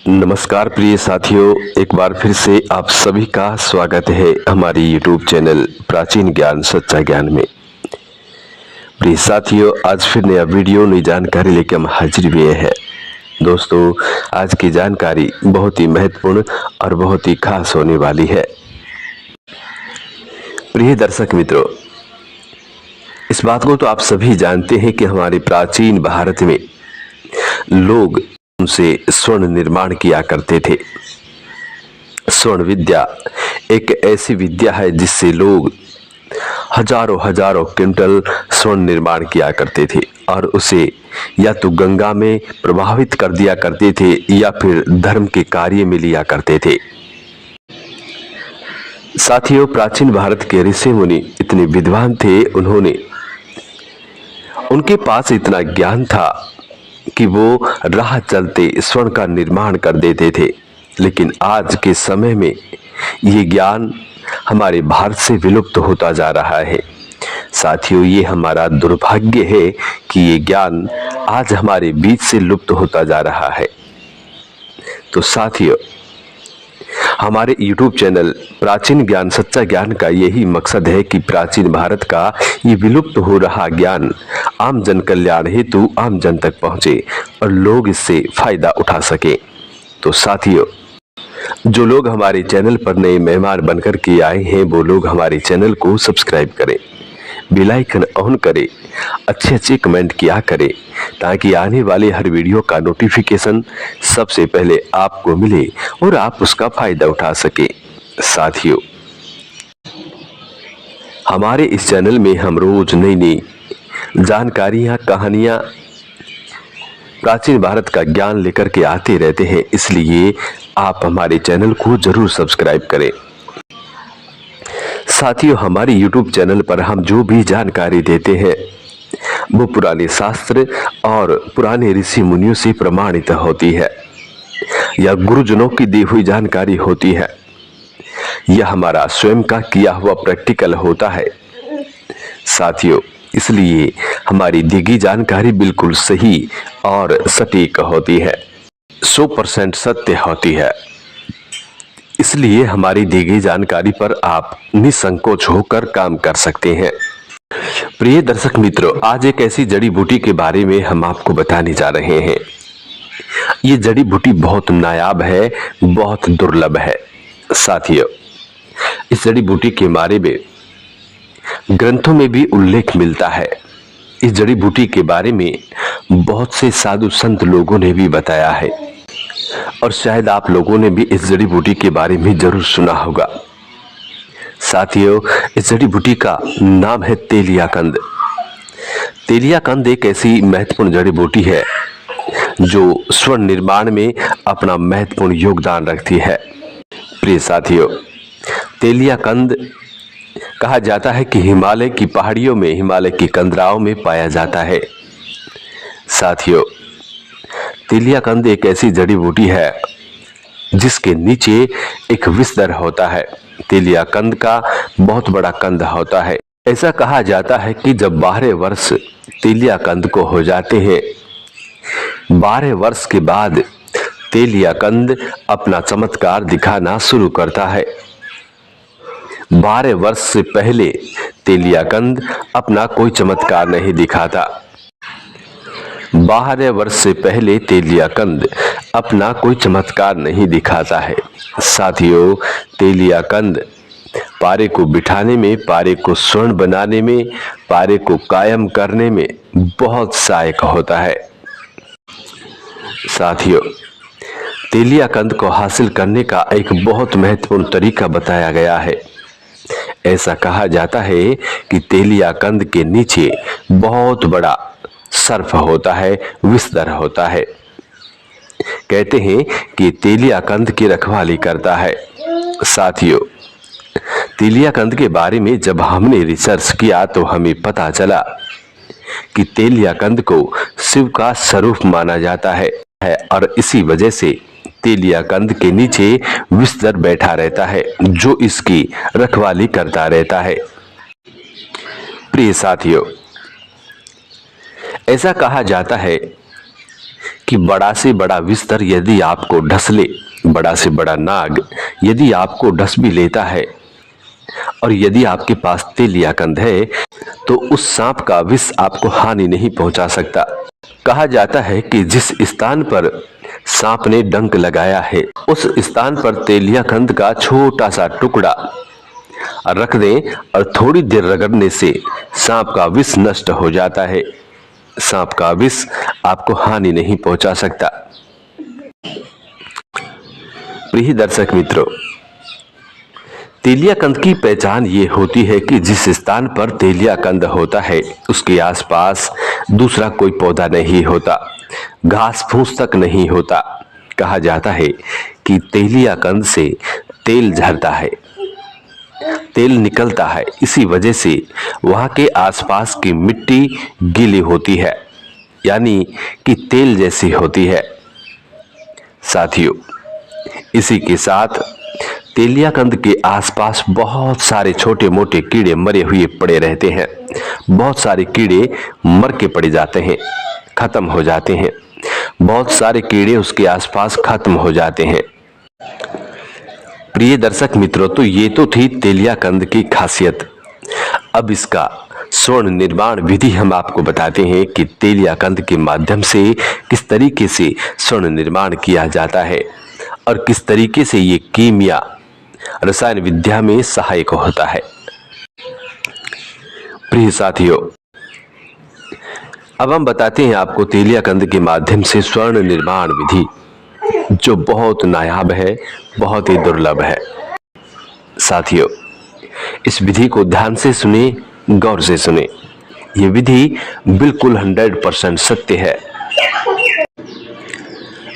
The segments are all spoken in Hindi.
नमस्कार प्रिय साथियों, एक बार फिर से आप सभी का स्वागत है हमारी YouTube चैनल प्राचीन ज्ञान सच्चा ज्ञान में। प्रिय साथियों, आज फिर नया वीडियो नई जानकारी लेकर हम हाजिर हुए हैं। दोस्तों, आज की जानकारी बहुत ही महत्वपूर्ण और बहुत ही खास होने वाली है। प्रिय दर्शक मित्रों, इस बात को तो आप सभी जानते हैं कि हमारे प्राचीन भारत में लोग उनसे स्वर्ण निर्माण किया करते थे। स्वर्ण विद्या एक ऐसी विद्या है जिससे लोग हजारों हजारों क्विंटल स्वर्ण निर्माण किया करते थे और उसे या तो गंगा में प्रवाहित कर दिया करते थे या फिर धर्म के कार्य में लिया करते थे। साथियों, प्राचीन भारत के ऋषि मुनि इतने विद्वान थे, उनके पास इतना ज्ञान था कि वो राह चलते स्वर्ण का निर्माण कर देते थे। लेकिन आज के समय में ये ज्ञान हमारे भारत से विलुप्त होता जा रहा है। साथियों, ये हमारा दुर्भाग्य है कि ये ज्ञान आज हमारे बीच से लुप्त होता जा रहा है। तो साथियों, हमारे YouTube चैनल प्राचीन ज्ञान सच्चा ज्ञान का यही मकसद है कि प्राचीन भारत का ये विलुप्त हो रहा ज्ञान आम जन कल्याण हेतु आम जन तक पहुंचे और लोग इससे फायदा उठा सके। तो साथियों, जो लोग हमारे चैनल पर नए मेहमान बनकर के आए हैं वो लोग हमारे चैनल को सब्सक्राइब करें, बेल आइकन ऑन करें, अच्छे अच्छे कमेंट किया करें ताकि आने वाले हर वीडियो का नोटिफिकेशन सबसे पहले आपको मिले और आप उसका फायदा उठा सके। साथियों, हमारे इस चैनल में हम रोज नई नई जानकारियां, कहानियां, प्राचीन भारत का ज्ञान लेकर के आते रहते हैं, इसलिए आप हमारे चैनल को जरूर सब्सक्राइब करें। साथियों, हमारे YouTube चैनल पर हम जो भी जानकारी देते हैं वो पुराने शास्त्र और पुराने ऋषि मुनियों से प्रमाणित होती है या गुरुजनों की दी हुई जानकारी होती है। यह हमारा स्वयं का किया हुआ प्रैक्टिकल होता है। साथियों, इसलिए हमारी दी गई जानकारी बिल्कुल सही और सटीक होती है, 100% सत्य होती है। इसलिए हमारी दी गई जानकारी पर आप निसंकोच होकर काम कर सकते हैं। प्रिय दर्शक मित्रों, आज एक ऐसी जड़ी बूटी के बारे में हम आपको बताने जा रहे हैं। ये जड़ी बूटी बहुत नायाब है, बहुत दुर्लभ है। साथियों, इस जड़ी बूटी के बारे में ग्रंथों में भी उल्लेख मिलता है। इस जड़ी बूटी के बारे में बहुत से साधु संत लोगों ने भी बताया है और शायद आप लोगों ने भी इस जड़ी बूटी के बारे में जरूर सुना होगा। साथियों, इस जड़ी बूटी का नाम है तेलिया कंद। तेलिया कंद एक ऐसी महत्वपूर्ण जड़ी बूटी है जो स्वर्ण निर्माण में अपना महत्वपूर्ण योगदान रखती है। प्रिय साथियों, तेलिया कंद कहा जाता है कि हिमालय की पहाड़ियों में, हिमालय की कंदराओं में पाया जाता है। साथियों, तेलिया कंद एक ऐसी जड़ी बूटी है जिसके नीचे एक विस्तर होता है। तेलिया कंद का बहुत बड़ा कंद होता है। ऐसा कहा जाता है कि जब 12 वर्ष तेलिया कंद को हो जाते हैं, 12 वर्ष के बाद तेलिया कंद अपना चमत्कार दिखाना शुरू करता है। 12 वर्ष से पहले तेलिया कंद अपना कोई चमत्कार नहीं दिखाता। 12 वर्ष से पहले तेलिया कंद अपना कोई चमत्कार नहीं दिखाता है। साथियों, तेलिया कंद पारे को बिठाने में, पारे को स्वर्ण बनाने में, पारे को कायम करने में बहुत सहायक होता है। साथियों, तेलिया कंद को हासिल करने का एक बहुत महत्वपूर्ण तरीका बताया गया है। ऐसा कहा जाता है कि तेलिया कंद के नीचे बहुत बड़ा सर्फ होता है, विस्तर होता है। कहते हैं कि तेलिया कंद की रखवाली करता है। साथियों, तेलिया कंद के बारे में जब हमने रिसर्च किया तो हमें पता चला कि तेलिया कंद को शिव का स्वरूप माना जाता है और इसी वजह से तेलिया कंद के नीचे विस्तर बैठा रहता है जो इसकी रखवाली करता रहता है। प्रिय साथियों, ऐसा कहा जाता है कि बड़ा से बड़ा बिस्तर यदि आपको ढस ले, बड़ा से बड़ा नाग यदि आपको ढस भी लेता है, और यदि आपके पास तिल या कंद है, तो उस सांप का विष आपको हानि नहीं पहुंचा सकता। कहा जाता है कि जिस स्थान पर सांप ने डंक लगाया है, उस स्थान पर तेल या कंद का छोटा सा टुकड़ा रख दें और थोड़ी देर रगड़ने से सांप का विष नष्ट हो जाता है। सांप का विष आपको हानि नहीं पहुंचा सकता। प्रिय दर्शक मित्रों, तेलिया कंद की पहचान ये होती है कि जिस स्थान पर तेलिया कंद होता है उसके आसपास दूसरा कोई पौधा नहीं होता, घास फूस तक नहीं होता। कहा जाता है कि तेलिया कंद से तेल झरता है, तेल निकलता है। इसी वजह से वहां के आसपास की मिट्टी गीली होती है, यानी कि तेल जैसी होती है। साथियों, इसी के साथ तेलिया कंद के आसपास बहुत सारे छोटे मोटे कीड़े मरे हुए पड़े रहते हैं। बहुत सारे कीड़े मर के पड़े जाते हैं, खत्म हो जाते हैं। बहुत सारे कीड़े उसके आसपास खत्म हो जाते हैं। प्रिय दर्शक मित्रों, तो ये तो थी तेलिया कंद की खासियत। अब इसका स्वर्ण निर्माण विधि हम आपको बताते हैं कि तेलिया कंद के माध्यम से किस तरीके से स्वर्ण निर्माण किया जाता है और किस तरीके से ये कीमिया रसायन विद्या में सहायक होता है। प्रिय साथियों, अब हम बताते हैं आपको तेलिया कंद के माध्यम से स्वर्ण निर्माण विधि, जो बहुत नायाब है, बहुत ही दुर्लभ है। साथियों, इस विधि को ध्यान से सुने, गौर से सुने। यह विधि बिल्कुल 100% सत्य है।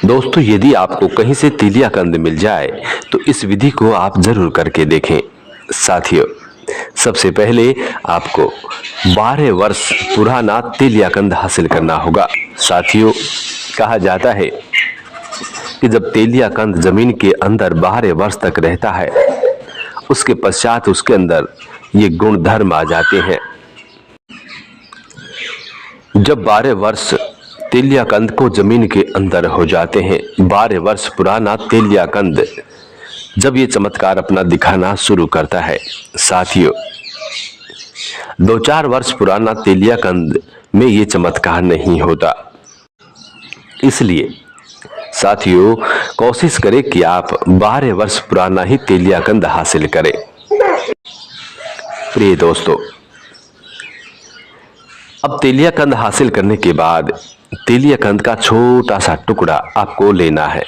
दोस्तों, यदि आपको कहीं से तेलिया कंद मिल जाए तो इस विधि को आप जरूर करके देखें। साथियों, सबसे पहले आपको 12 वर्ष पुराना तेलिया कंद हासिल करना होगा। साथियों, कहा जाता है कि जब तेलिया कंद जमीन के अंदर 12 वर्ष तक रहता है, उसके पश्चात उसके अंदर ये गुण धर्म आ जाते हैं। जब 12 वर्ष तेलिया कंद को जमीन के अंदर हो जाते हैं, 12 वर्ष पुराना तेलिया कंद जब ये चमत्कार अपना दिखाना शुरू करता है, साथियों, 2-4 वर्ष पुराना तेलिया कंद में ये चमत्कार नहीं होता। इसलिए साथियों, कोशिश करें कि आप 12 वर्ष पुराना ही तेलिया कंद हासिल करें। प्रिय दोस्तों, अब तेलिया कंद हासिल करने के बाद तेलिया कंद का छोटा सा टुकड़ा आपको लेना है।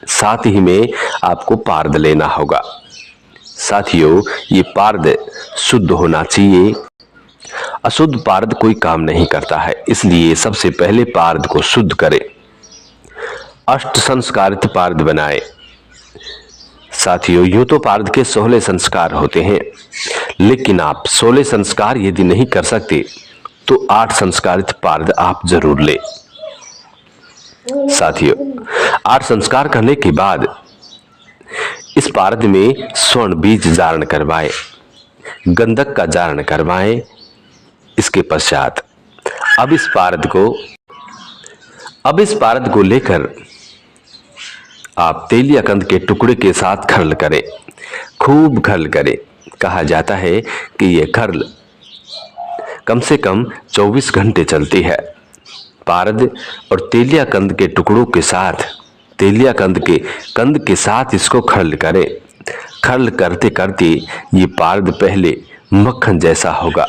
साथ ही में आपको पारद लेना होगा। साथियों, ये पारद शुद्ध होना चाहिए। अशुद्ध पारद कोई काम नहीं करता है, इसलिए सबसे पहले पारद को शुद्ध करें, अष्ट संस्कारित पारद बनाए। साथियों, यूं तो पारद के 16 संस्कार होते हैं, लेकिन आप 16 संस्कार यदि नहीं कर सकते तो 8 संस्कारित पारद आप जरूर ले। साथियों, 8 संस्कार करने के बाद इस पारद में स्वर्ण बीज धारण करवाएं, गंधक का धारण करवाएं। इसके पश्चात अब इस पारद को लेकर आप तेलिया कंद के टुकड़े के साथ खर्ल करें, खूब खर्ल करें। कहा जाता है कि यह खर्ल कम से कम 24 घंटे चलती है। पारद और तेलिया कंद के टुकड़ों के साथ, तेलिया कंद के साथ इसको खर्ल करें। खर्ल करते करते ये पारद पहले मक्खन जैसा होगा,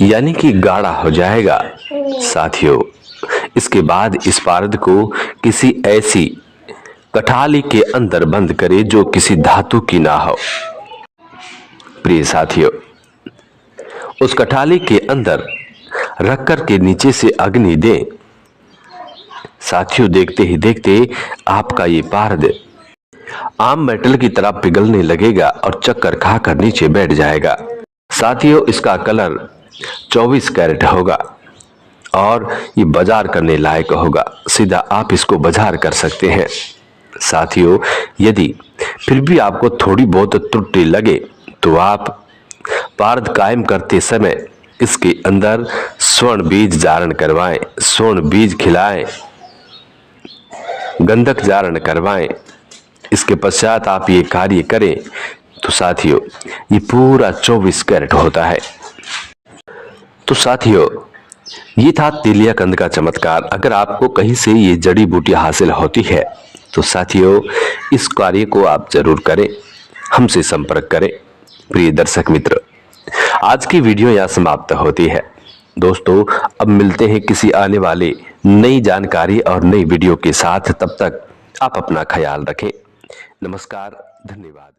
यानी कि गाढ़ा हो जाएगा। साथियों, इसके बाद इस पारद को किसी ऐसी कठाली के अंदर बंद करें जो किसी धातु की ना हो। प्रिय साथियों, उस कठाली के अंदर रखकर के नीचे से अग्नि दें। साथियों, देखते ही देखते आपका ये पारद आम मेटल की तरह पिघलने लगेगा और चक्कर खाकर नीचे बैठ जाएगा। साथियों, इसका कलर 24 कैरेट होगा और ये बाजार करने लायक होगा। सीधा आप इसको बाजार कर सकते हैं। साथियों, यदि फिर भी आपको थोड़ी बहुत त्रुटि लगे तो आप पारद कायम करते समय इसके अंदर स्वर्ण बीज जारण करवाएं, स्वर्ण बीज खिलाएं, गंधक जारण करवाएं। इसके पश्चात आप ये कार्य करें तो साथियों ये पूरा 24 कैरेट होता है। तो साथियों ये था तेलिया कंद का चमत्कार। अगर आपको कहीं से ये जड़ी बूटी हासिल होती है तो साथियों इस कार्य को आप जरूर करें, हमसे संपर्क करें। प्रिय दर्शक मित्र, आज की वीडियो यहाँ समाप्त होती है। दोस्तों अब मिलते हैं किसी आने वाले नई जानकारी और नई वीडियो के साथ। तब तक आप अपना ख्याल रखें। नमस्कार, धन्यवाद।